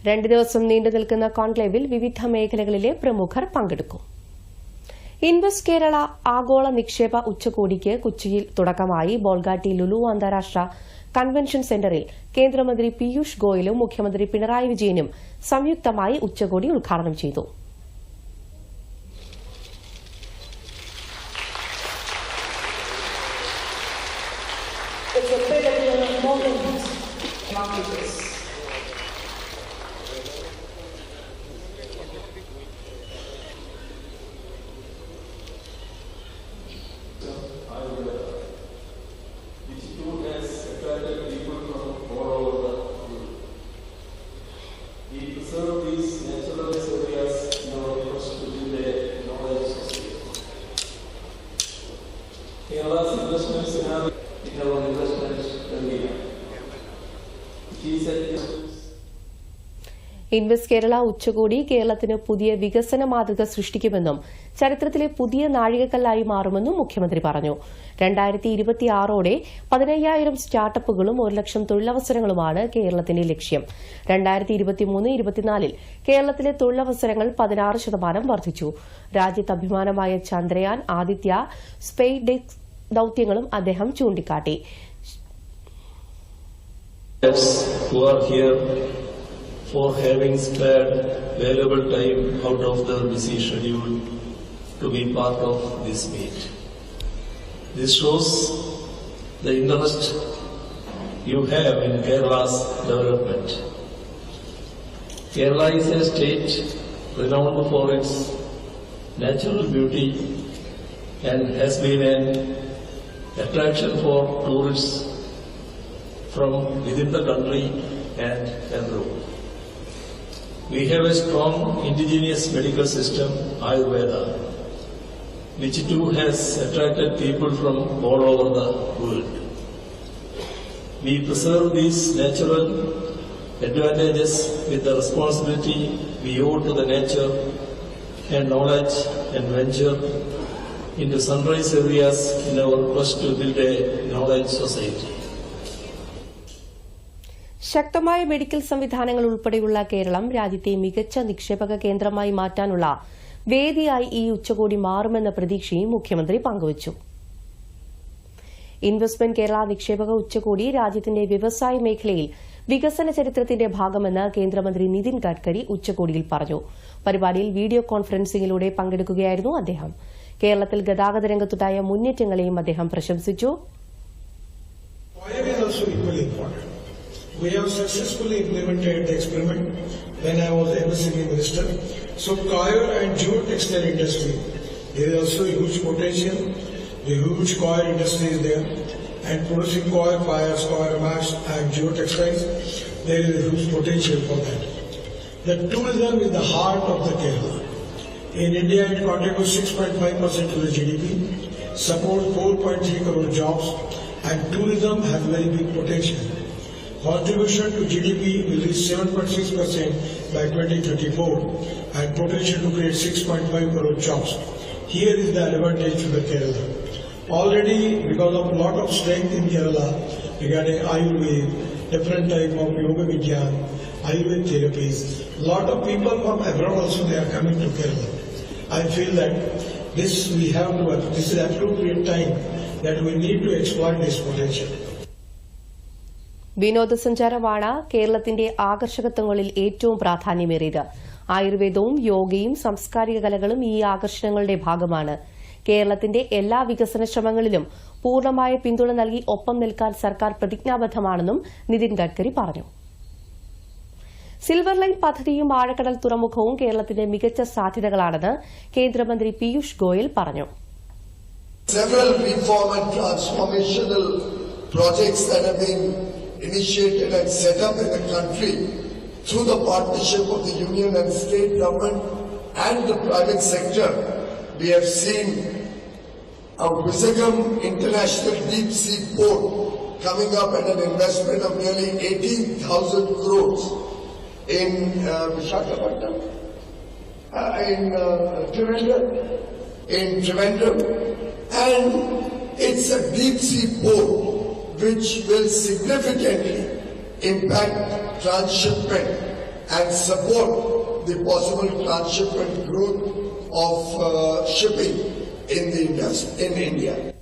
2 ദിവസം നീണ്ടുനിൽക്കുന്ന കോൺക്ലേവിൽ വിവിധ മേഖലകളിലെ പ്രമുഖർ പങ്കെടുക്കും. ഇൻവെസ്റ്റ് കേരള ആഗോള നിക്ഷേപ ഉച്ചകോടിക്ക് കൊച്ചിയിൽ തുടക്കമായി. ബോൾഗാട്ടി ലുലു അന്താരാഷ്ട്ര കൺവെൻഷൻ സെന്ററിൽ കേന്ദ്രമന്ത്രി പീയൂഷ് ഗോയലും മുഖ്യമന്ത്രി പിണറായി വിജയനും സംയുക്തമായി ഉച്ചകോടി ഉദ്ഘാടനം ചെയ്തു. ഇൻവെസ്റ്റ് കേരള ഉച്ചകോടി കേരളത്തിന് പുതിയ വികസന മാതൃക സൃഷ്ടിക്കുമെന്നും ചരിത്രത്തിലെ പുതിയ നാഴികക്കല്ലായി മാറുമെന്നും മുഖ്യമന്ത്രി പറഞ്ഞു. 2026ഓടെ 15,000 സ്റ്റാർട്ടപ്പുകളും 1 ലക്ഷം തൊഴിലവസരങ്ങളുമാണ് കേരളത്തിന്റെ ലക്ഷ്യം. 2023-24 കേരളത്തിലെ തൊഴിലവസരങ്ങൾ 16% വർദ്ധിച്ചു. രാജ്യത്ത് അഭിമാനമായ ചന്ദ്രയാൻ, ആദിത്യ, സ്പേസ് ദൌത്യങ്ങളും അദ്ദേഹം ചൂണ്ടിക്കാട്ടി. For having spared valuable time out of their busy schedule to be part of this meet. This shows the interest you have in Kerala's development. Kerala is a state renowned for its natural beauty and has been an attraction for tourists from within the country and abroad. We have a strong indigenous medical system, Ayurveda, which too has attracted people from all over the world. We preserve these natural advantages with the responsibility we owe to the nature and knowledge and venture into sunrise areas in our quest to build a knowledge society. ശക്തമായ medical സംവിധാനങ്ങൾ ഉൾപ്പെടെയുള്ള കേരളം രാജ്യത്തെ മികച്ച നിക്ഷേപക കേന്ദ്രമായി മാറ്റാനുള്ള വേദിയായി ഈ ഉച്ചകോടി മാറുമെന്ന പ്രതീക്ഷയും മുഖ്യമന്ത്രി പങ്കുവച്ചു. ഇൻവെസ്റ്റ്മെന്റ് കേരള നിക്ഷേപക ഉച്ചകോടി രാജ്യത്തിന്റെ വ്യവസായ മേഖലയിൽ വികസന ചരിത്രത്തിന്റെ ഭാഗമെന്ന് കേന്ദ്രമന്ത്രി നിതിൻ ഗഡ്കരി ഉച്ചകോടിയിൽ പറഞ്ഞു. പരിപാടിയിൽ വീഡിയോ കോൺഫറൻസിംഗിലൂടെ പങ്കെടുക്കുകയായിരുന്നു അദ്ദേഹം. കേരളത്തിൽ ഗതാഗത രംഗത്തുണ്ടായ മുന്നേറ്റങ്ങളെയും അദ്ദേഹം പ്രശംസിച്ചു. We have successfully implemented the experiment when I was the MSME minister. So coir and jute textile industry, there is also huge potential. The huge coir industry is there, and producing coir fires, coir mats and jute textiles, there is a huge potential for that. The tourism is the heart of the Kerala. In India, it contributes 6.5% to the GDP, supports 4.3 crore jobs, and tourism has very big potential. Contribution to GDP will reach 7.6% by 2034 and potential to create 6.5 crore jobs. Here is the advantage to the Kerala. Already, because of lot of strength in Kerala regarding Ayurveda, different type of Yoga Vidyan, Ayurveda therapies, lot of people from abroad also they are coming to Kerala. I feel that this is appropriate time that we need to exploit this potential. വിനോദസഞ്ചാരമാണ് കേരളത്തിന്റെ ആകർഷകത്വങ്ങളിൽ ഏറ്റവും പ്രാധാന്യമേറിയത്. ആയുർവേദവും യോഗയും സാംസ്കാരിക കലകളും ഈ ആകർഷണങ്ങളുടെ ഭാഗമാണ്. കേരളത്തിന്റെ എല്ലാ വികസന ശ്രമങ്ങളിലും പൂർണ്ണമായ പിന്തുണ നൽകി ഒപ്പം നിൽക്കാൻ സർക്കാർ പ്രതിജ്ഞാബദ്ധമാണെന്നും നിതിൻ ഗഡ്കരി പറഞ്ഞു. സിൽവർ ലൈൻ പദ്ധതിയും ആഴക്കടൽ തുറമുഖവും കേരളത്തിന്റെ മികച്ച സാധ്യതകളാണെന്ന് കേന്ദ്രമന്ത്രി പീയൂഷ് ഗോയൽ പറഞ്ഞു. Initiated and set up in the country through the partnership of the union and state government and the private sector. We have seen a Vizagam International Deep Sea Port coming up at an investment of nearly 18,000 crores in Visakhapatnam, in Trivandrum, and it's a deep sea port which will significantly impact transshipment and support the possible transshipment growth of shipping in India.